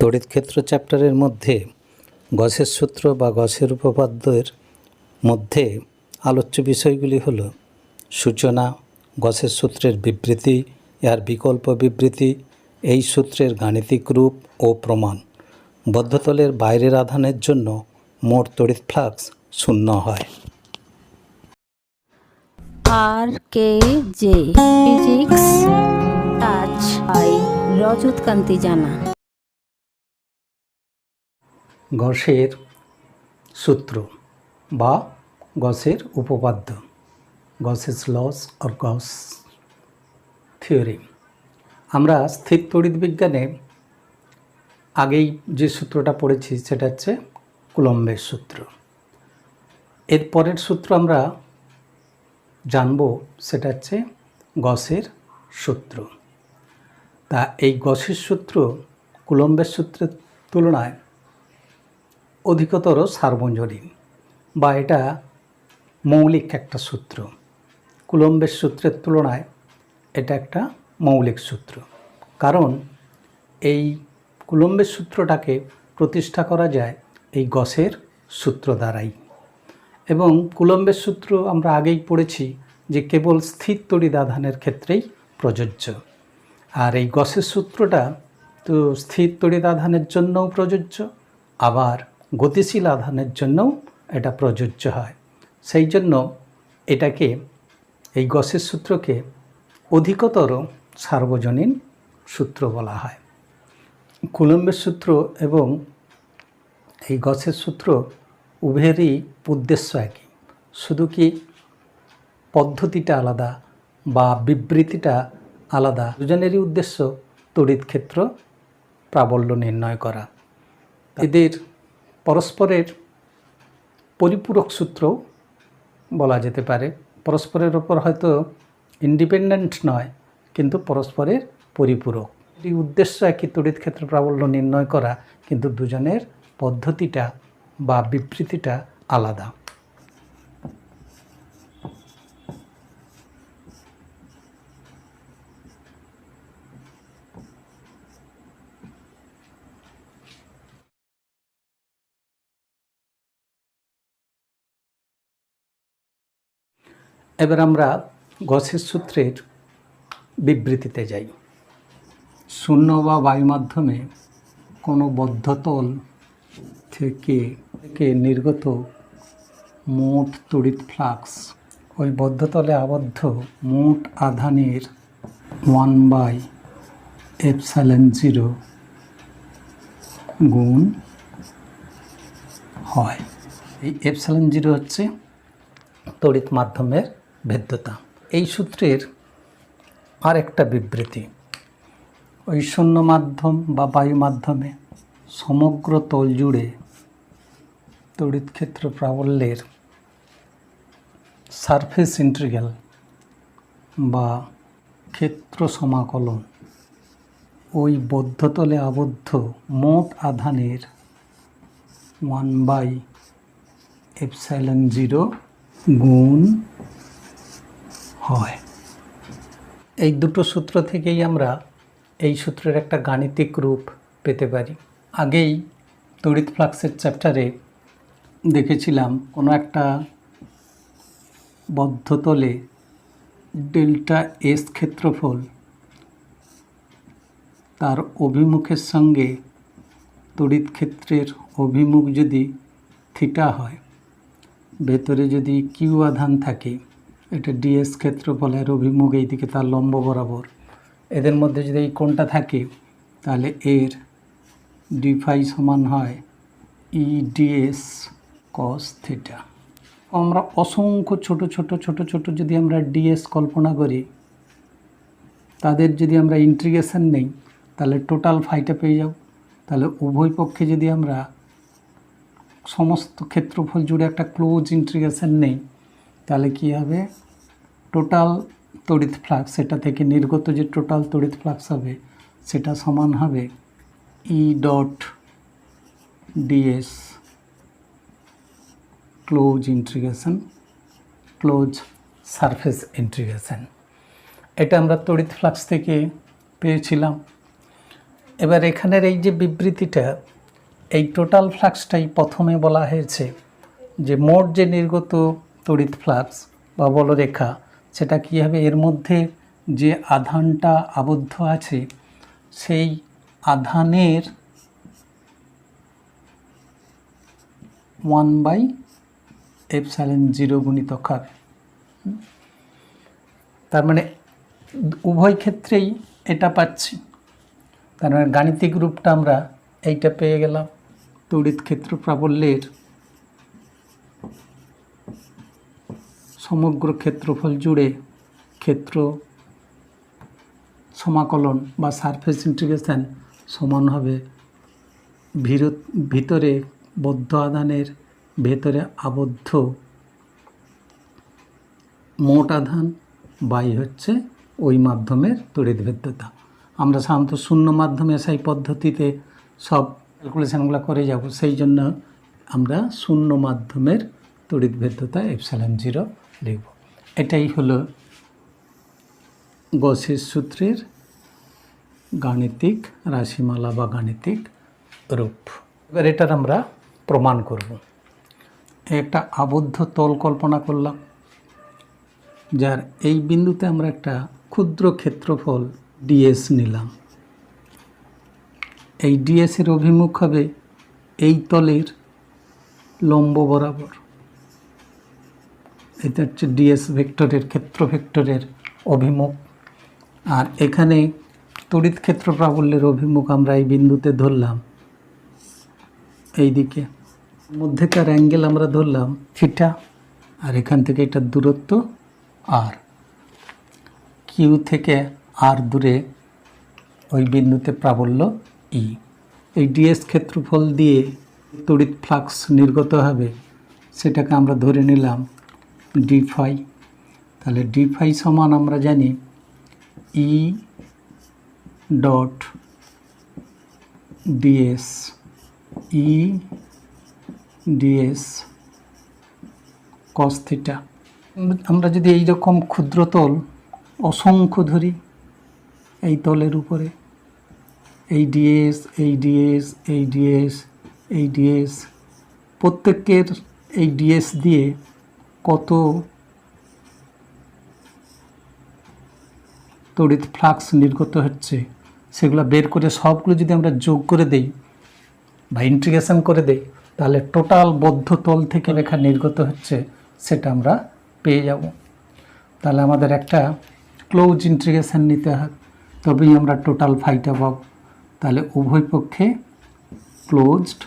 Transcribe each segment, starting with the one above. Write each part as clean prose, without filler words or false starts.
তড়িৎ ক্ষেত্র চ্যাপ্টারের মধ্যে গসের সূত্র বা গসের উপপাদ্যের মধ্যে আলোচ্য বিষয়গুলি হল সূচনা, গসের সূত্রের বিবৃতি, এর বিকল্প বিবৃতি, এই সূত্রের গাণিতিক রূপ ও প্রমাণ। বদ্ধতলের বাইরের আধানের জন্য মোট তড়িৎ ফ্লাক্স শূন্য হয়। RKJ physics touch by Rajat Kanti Jana. গসের সূত্র বা গসের উপপাদ্য, Gauss's law or Gauss theory. আমরা স্থির তড়িৎ বিজ্ঞানে আগেই যে সূত্রটা পড়েছি সেটা হচ্ছে কুলম্বের সূত্র। এর পরের সূত্র আমরা জানব সেটা হচ্ছে গসের সূত্র। তা এই গসের সূত্র কুলম্বের সূত্রের তুলনায় অধিকতর সার্বজনীন বা এটা মৌলিক একটা সূত্র। কুলম্বের সূত্রের তুলনায় এটা একটা মৌলিক সূত্র, কারণ এই কুলম্বের সূত্রটাকে প্রতিষ্ঠা করা যায় এই গসের সূত্র দ্বারাই। এবং কুলম্বের সূত্র আমরা আগেই পড়েছি যে কেবল স্থির তড়িৎ আধানের ক্ষেত্রেই প্রযোজ্য, আর এই গসের সূত্রটা তো স্থির তড়িৎ আধানের জন্যও প্রযোজ্য, আবার গতিশীল আধানের জন্যও এটা প্রযোজ্য হয়। সেই জন্য এটাকে, এই গসের সূত্রকে অধিকতর সার্বজনীন সূত্র বলা হয়। কুলম্বের সূত্র এবং এই গসের সূত্র উভয়েরই উদ্দেশ্য একই, শুধু কি পদ্ধতিটা আলাদা বা বিবৃতিটা আলাদা। দুজনেরই উদ্দেশ্য তড়িৎ ক্ষেত্র প্রাবল্য নির্ণয় করা। এদের পরস্পরের পরিপূরক সূত্র বলা যেতে পারে। পরস্পরের ওপর হয়তো ইন্ডিপেন্ডেন্ট নয়, কিন্তু পরস্পরের পরিপূরক। এই উদ্দেশ্য একই, তড়িৎ ক্ষেত্র প্রাবল্য নির্ণয় করা, কিন্তু দুজনের পদ্ধতিটা বা বিবৃতিটা আলাদা। এবার আমরা গসের সূত্রের বিবৃতিতে যাই। শূন্য বা বায়ু মাধ্যমে কোনো বদ্ধতল থেকে নির্গত মোট তড়িৎ ফ্লাক্স ওই বদ্ধতলে আবদ্ধ মোট আধানের 1/ε0 গুণ হয়। এই ε0 হচ্ছে তড়িৎ মাধ্যমের ভেদ্যতা। এই সূত্রের আর একটা বিবৃতি, ওই শূন্য মাধ্যম বা বায়ু মাধ্যমে সমগ্র তল জুড়ে তড়িৎ ক্ষেত্র প্রাবল্যের সারফেস ইন্টিগ্রাল বা ক্ষেত্র সমাকলন ওই বদ্ধতলে আবদ্ধ মোট আধানের 1/ε0 গুণ হয়। এই দুটো সূত্র থেকেই আমরা এই সূত্রের একটা গাণিতিক রূপ পেতে পারি। আগেই তড়িৎ ফ্লাক্সের চ্যাপ্টারে দেখেছিলাম কোনো একটা বদ্ধতলে ডেল্টা এস ক্ষেত্রফল তার অভিমুখের সঙ্গে তড়িৎ ক্ষেত্রের অভিমুখ যদি থিটা হয়, ভেতরে যদি কিউ আধান থাকে, এটা ডিএস ক্ষেত্রফলের অভিমুখ এই দিকে তার লম্ব বরাবর, এদের মধ্যে যদি এই কোণটা থাকে তাহলে এর ডি ফাই সমান হয় ই ডিএস কস থিটা। আমরা অসংখ্য ছোট ছোট যদি আমরা ডিএস কল্পনা করি, তাদের যদি আমরা ইন্টিগ্রেশন নেই তাহলে টোটাল ফাইটা পেয়ে যাব। তাহলে উভয় পক্ষে যদি আমরা সমস্ত ক্ষেত্রফল জুড়ে একটা ক্লোজ ইন্টিগ্রেশন নেই, তাহলে কি হবে, টোটাল তড়িৎ ফ্লাক্স, সেটা থেকে নির্গত যে টোটাল তড়িৎ ফ্লাক্স হবে সেটা সমান হবে E dot DS close integration, close surface integration. এটা আমরা তড়িৎ ফ্লাক্স থেকে পেয়েছিলাম। এবার এখানের এই যে বিবৃতিটা, এই টোটাল ফ্লাক্সটাই প্রথমে বলা হয়েছে যে মোট যে নির্গত তড়িৎ ফ্লাক্স বা বলরেখা সেটা কী হবে, এর মধ্যে যে আধানটা আবদ্ধ আছে সেই আধানের 1/ε0 গুণিতক হবে। তার মানে উভয় ক্ষেত্রেই এটা পাচ্ছি। তার মানে গাণিতিক রূপটা আমরা এইটা পেয়ে গেলাম। তড়িৎ ক্ষেত্র প্রাবল্যের সমগ্র ক্ষেত্রফল জুড়ে ক্ষেত্র সমাকলন বা সারফেস ইন্টিগ্রেশন সমান হবে ভিতরে বদ্ধ আধানের ভেতরে আবদ্ধ মোট আধান বাই হচ্ছে ওই মাধ্যমের তড়িৎভেদ্যতা। আমরা সাধারণত শূন্য মাধ্যমে সেই পদ্ধতিতে সব ক্যালকুলেশনগুলো করে যাব, সেই জন্য আমরা শূন্য মাধ্যমের তড়িৎভেদ্যতা ε0 লিখব। এটাই হলো গসের সূত্রের গাণিতিক রাশিমালা বা গাণিতিক রূপ। এবার এটার আমরা প্রমাণ করব। একটা আবদ্ধ তল কল্পনা করলাম, যার এই বিন্দুতে আমরা একটা ক্ষুদ্র ক্ষেত্রফল ডিএস নিলাম। এই ডিএসের অভিমুখ হবে এই তলের লম্ব বরাবর। এটা হচ্ছে ডিএস ভেক্টরের ক্ষেত্র ভেক্টরের অভিমুখ। আর এখানে তড়িৎ ক্ষেত্র প্রাবল্যের অভিমুখ আমরা এই বিন্দুতে ধরলাম এই দিকে, মধ্যেকার অ্যাঙ্গেল আমরা ধরলাম থিটা, আর এখান থেকে এটার দূরত্ব আর। কিউ থেকে আর দূরে ওই বিন্দুতে প্রাবল্য ই। এই ডিএস ক্ষেত্রফল দিয়ে তড়িৎ ফ্লাক্স নির্গত হবে, সেটাকে আমরা ধরে নিলাম ডি ফাই। তাহলে ডি ফাই সমান আমরা জানি ই ডট ডিএস, ই ডিএস কস থিটা। আমরা যদি এই রকম ক্ষুদ্র তল অসংখ্য ধরি এই তলের উপরে, এই ডিএস, এই ডিএস, এই ডিএস, এই ডিএস, প্রত্যেকের এই ডিএস দিয়ে কত তড়িৎ ফ্লাক্স নির্গত হচ্ছে সেগুলো বের করে সবগুলো যদি আমরা যোগ করে দেই বা ইন্টিগ্রেশন করে দেই, তাহলে টোটাল বদ্ধ তল থেকে রেখা নির্গত হচ্ছে সেটা আমরা পেয়ে যাব। তাহলে আমাদের একটা ক্লোজ ইন্টিগ্রেশন নিতে হয়, তবেই আমরা টোটাল ফাইটা পাব। তাহলে উভয় পক্ষে ক্লোজড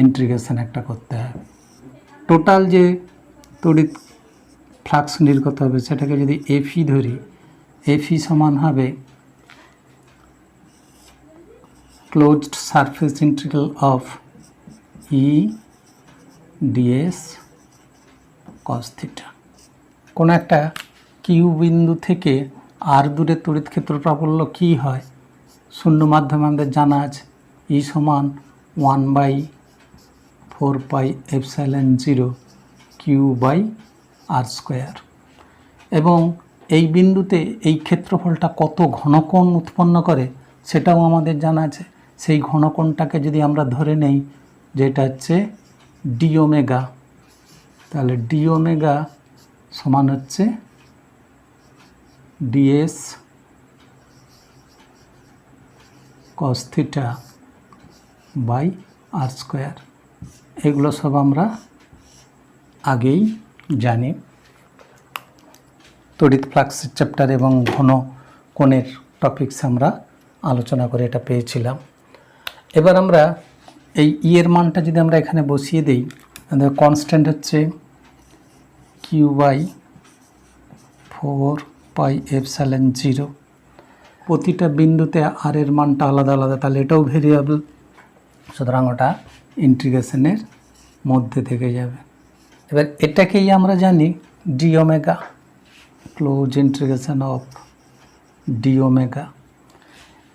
ইন্টিগ্রেশন একটা করতে হবে। টোটাল যে তড়িৎ ফ্লাক্স নির্গত হবে সেটাকে যদি এফি ধরি, এফি সমান হবে closed surface integral of E DS cos theta. কোনো একটা কিউ বিন্দু থেকে আর দূরে তড়িৎ ক্ষেত্র প্রাবল্য কী হয় শূন্য মাধ্যমে আমাদের জানা আছে, ই সমান 1/4πε0 কিউ বাই আর স্কোয়ার। এবং এই বিন্দুতে এই ক্ষেত্রফলটা কত ঘনকোণ উৎপন্ন করে সেটাও আমাদের জানা আছে। সেই ঘনকোণটাকে যদি আমরা ধরে নেই যেটা হচ্ছে ডি ওমেগা, তাহলে ডি ওমেগা সমান হচ্ছে ds cos theta by R square. এগুলো সব আমরা আগেই জানি, তড়িৎ ফ্লাক্সের চ্যাপ্টার এবং ঘন কোণের টপিকস আমরা আলোচনা করে এটা পেয়েছিলাম। এবার আমরা এই ই এর মানটা যদি আমরা এখানে বসিয়ে দিই, আমাদের কনস্ট্যান্ট হচ্ছে কিউ বাই 4πε0। প্রতিটা বিন্দুতে আর এর মানটা আলাদা আলাদা, তাহলে এটাও ভেরিয়েবল, সুতরাং ওটা ইন্টিগ্রেশনের মধ্যে থেকে যাবে। এবার এটাকেই আমরা জানি D omega, close integration of D omega.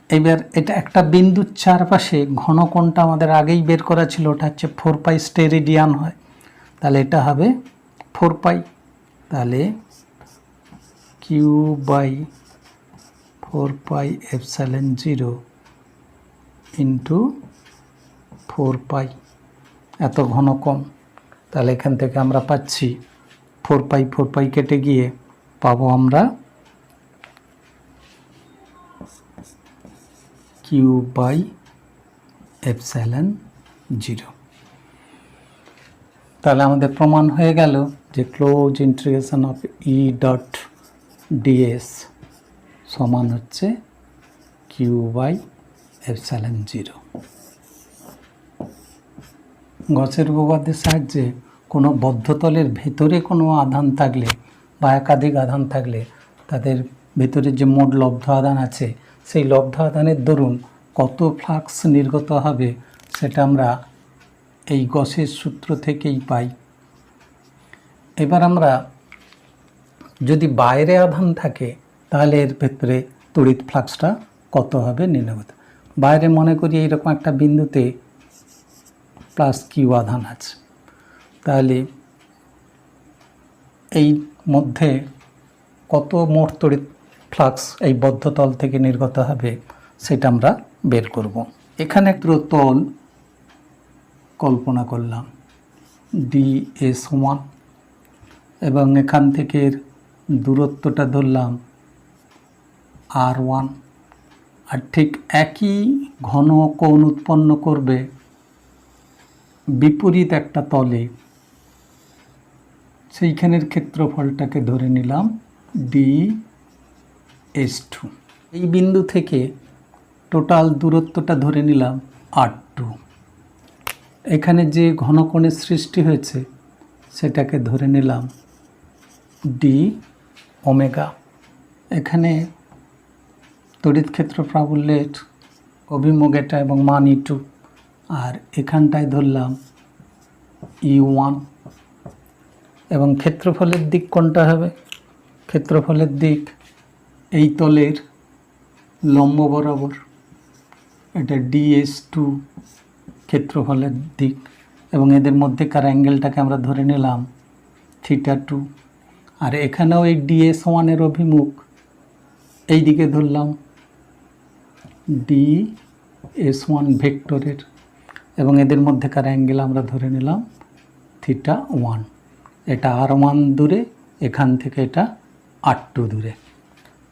এবার এটা একটা বিন্দুর চারপাশে ঘনকোণটা আমাদের আগেই বের করা ছিল, ওটা হচ্ছে 4π স্টেরিডিয়ান হয়, তাহলে এটা হবে 4π। তাহলে কিউ বাই 4πε0 ইন্টু 4 পাই, এত ঘন কম। তাহলে এখান থেকে আমরা পাচ্ছি 4 পাই কেটে গিয়ে পাবো আমরা Q/ε0। তাহলে আমাদের প্রমাণ হয়ে গেল যে close integration of E dot ds সমান হচ্ছে Q/ε0। গসের উপপাদ্যের সাহায্যে কোনো বদ্ধতলের ভেতরে কোনো আধান থাকলে বা একাধিক আধান থাকলে তাদের ভেতরে যে মোট লব্ধ আধান আছে সেই লব্ধ আধানের দরুন কত ফ্লাক্স নির্গত হবে সেটা আমরা এই গসের সূত্র থেকেই পাই। এবার আমরা যদি বাইরে আধান থাকে তাহলে এর ভেতরে তড়িৎ ফ্লাক্সটা কত হবে নির্ণয় করতে। বাইরে মনে করি এইরকম একটা বিন্দুতে প্লাস কিউ আধান আছে, তাহলে এই মধ্যে কত মোট তড়িৎ ফ্লাক্স এই বদ্ধতল থেকে নির্গত হবে সেটা আমরা বের করব। এখানে একটু তল কল্পনা করলাম ds1 এবং এখান থেকে দূরত্বটা ধরলাম r1, আর ঠিক একই ঘন কোণ উৎপন্ন করবে বিপরীত একটা তলে, সেইখানের ক্ষেত্রফলটাকে ধরে নিলাম ds2। এই বিন্দু থেকে টোটাল দূরত্বটা ধরে নিলাম r2। এখানে যে ঘনকোণের সৃষ্টি হয়েছে সেটাকে ধরে নিলাম dω। এখানে তড়িৎ ক্ষেত্র প্রাবল্যের অভিমুখ এটা এবং মান E2, আর এখানটায় ধরলাম E1। এবং ক্ষেত্রফলের দিক কোনটা হবে? ক্ষেত্রফলের দিক এই তলের লম্ব বরাবর, এটা ds2 ক্ষেত্রফলের দিক, এবং এদের মধ্যেকার অ্যাঙ্গেলটাকে আমরা ধরে নিলাম θ2। আর এখানেও এই ds1 এর অভিমুখ এই দিকে ধরলাম ds1 ভেক্টরের, এবং এদের মধ্যেকার অ্যাঙ্গেল আমরা ধরে নিলাম θ1। এটা r1 দূরে, এখান থেকে এটা r2 দূরে।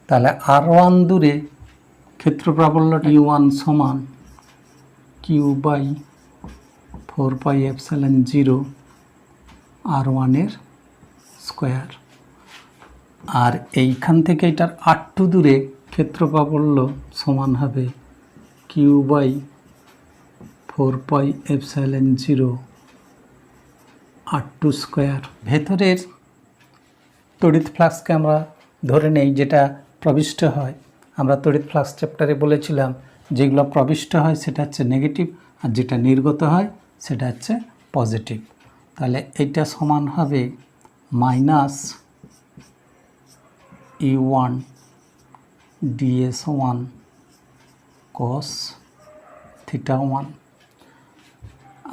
তাহলে r1 দূরে ক্ষেত্র প্রাবল্যটা E1 সমান Q/4πε0 r1 এর স্কোয়ার। আর এইখান থেকে এটার r2 দূরে ক্ষেত্র প্রাবল্য সমান হবে Q/4πε0 r2 স্কোয়ার। ভেতরের তড়িৎ ফ্লাক্সকে আমরা ধরে নেই যেটা প্রবিষ্ট হয়। আমরা তড়িৎ ফ্লাক্স চ্যাপ্টারে বলেছিলাম যেগুলো প্রবিষ্ট হয় সেটা হচ্ছে নেগেটিভ, আর যেটা নির্গত হয় সেটা হচ্ছে পজিটিভ। তাহলে এইটা সমান হবে -E1 ds1 cos θ1,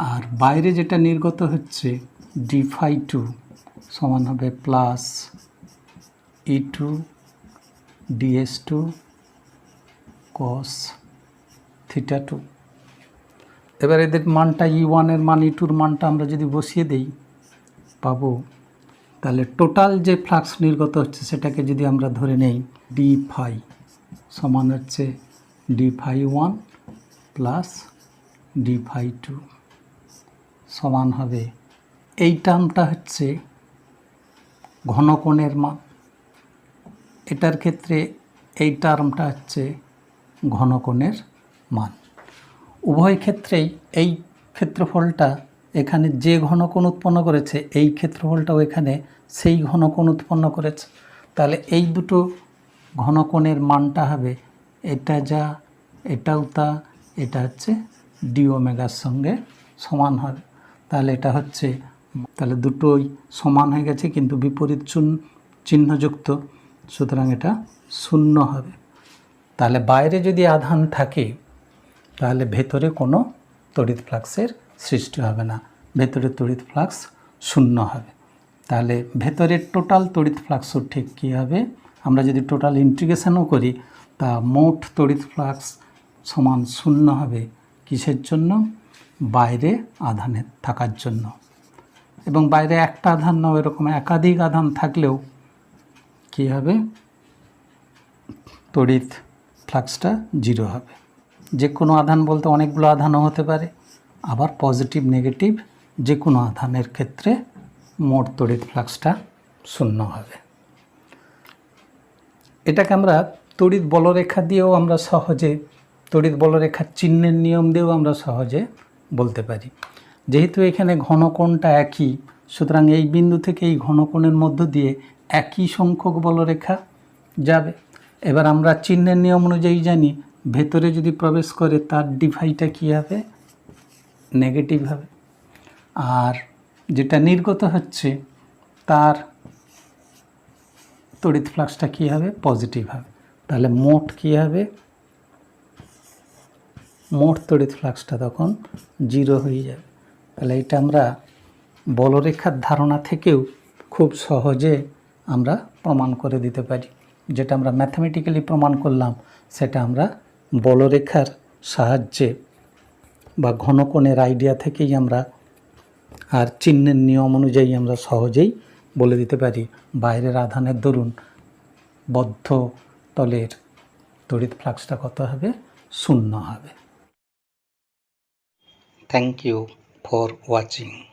আর বাইরে যেটা নির্গত হচ্ছে d∅2 সমান হবে প্লাস E2 ds2 cos θ2। এবার এদের মানটা E1 এর মান E2 এর মানটা আমরা যদি বসিয়ে দেই পাবো, তাহলে টোটাল যে ফ্লাক্স নির্গত হচ্ছে সেটাকে যদি আমরা ধরে নেই d∅ সমান হচ্ছে d∅1 প্লাস d∅2 সমান হবে, এই টার্মটা হচ্ছে ঘনকোণের মান, এটার ক্ষেত্রে এই টার্মটা হচ্ছে ঘনকোণের মান। উভয় ক্ষেত্রেই এই ক্ষেত্রফলটা এখানে যে ঘনকোণ উৎপন্ন করেছে এই ক্ষেত্রফলটাও এখানে সেই ঘনকোণ উৎপন্ন করেছে। তাহলে এই দুটো ঘনকোণের মানটা হবে এটা যা, এটাও তা, এটা হচ্ছে dω-র সঙ্গে সমান হবে। তাহলে এটা হচ্ছে, তাহলে দুটোই সমান হয়ে গেছে কিন্তু বিপরীত চিহ্নযুক্ত, সুতরাং এটা 0 হবে। তাহলে বাইরে যদি আধান থাকে তাহলে ভেতরে কোনো তড়িৎ ফ্লাক্সের সৃষ্টি হবে না, ভেতরে তড়িৎ ফ্লাক্স 0 হবে। তাহলে ভেতরের টোটাল তড়িৎ ফ্লাক্সও ঠিক কী হবে, আমরা যদি টোটাল ইন্টিগ্রেশনও করি তা মোট তড়িৎ ফ্লাক্স সমান 0 হবে, কিসের জন্য? বাইরে আধানের থাকার জন্য। এবং বাইরে একটা আধান নাও, এরকম একাধিক আধান থাকলেও কী হবে? তড়িৎ ফ্লাক্সটা জিরো হবে। যে কোনো আধান বলতে অনেকগুলো আধানও হতে পারে, আবার পজিটিভ নেগেটিভ যে কোনো আধানের ক্ষেত্রে মোট তড়িৎ ফ্লাক্সটা শূন্য হবে। এটাকে আমরা তড়িৎ বলরেখা দিয়েও আমরা সহজে, তড়িৎ বলরেখার চিহ্নের নিয়ম দিয়েও আমরা সহজে বলতে পারি। যেহেতু এখানে ঘনকোণটা একই, সুতরাং এই বিন্দু থেকে এই ঘনকোণের মধ্য দিয়ে একই সংখ্যক বলরেখা যাবে। এবার আমরা চিহ্নের নিয়ম অনুযায়ী জানি ভেতরে যদি প্রবেশ করে তার ডিভাইটা কী হবে? নেগেটিভ হবে। আর যেটা নির্গত হচ্ছে তার তড়িৎ ফ্লাক্সটা কী হবে? পজিটিভ হবে। তাহলে মোট কী হবে? মোট তড়িৎ ফ্লাক্সটা তখন জিরো হয়ে যাবে। তাহলে এটা আমরা বলরেখার ধারণা থেকেও খুব সহজে আমরা প্রমাণ করে দিতে পারি। যেটা আমরা ম্যাথমেটিক্যালি প্রমাণ করলাম সেটা আমরা বলরেখার সাহায্যে বা ঘনকোণের আইডিয়া থেকেই আমরা আর চিহ্নের নিয়ম অনুযায়ী আমরা সহজেই বলে দিতে পারি বাইরের আধানের দরুন বদ্ধ তলের তড়িৎ ফ্লাক্সটা কত হবে? শূন্য হবে। Thank you for watching.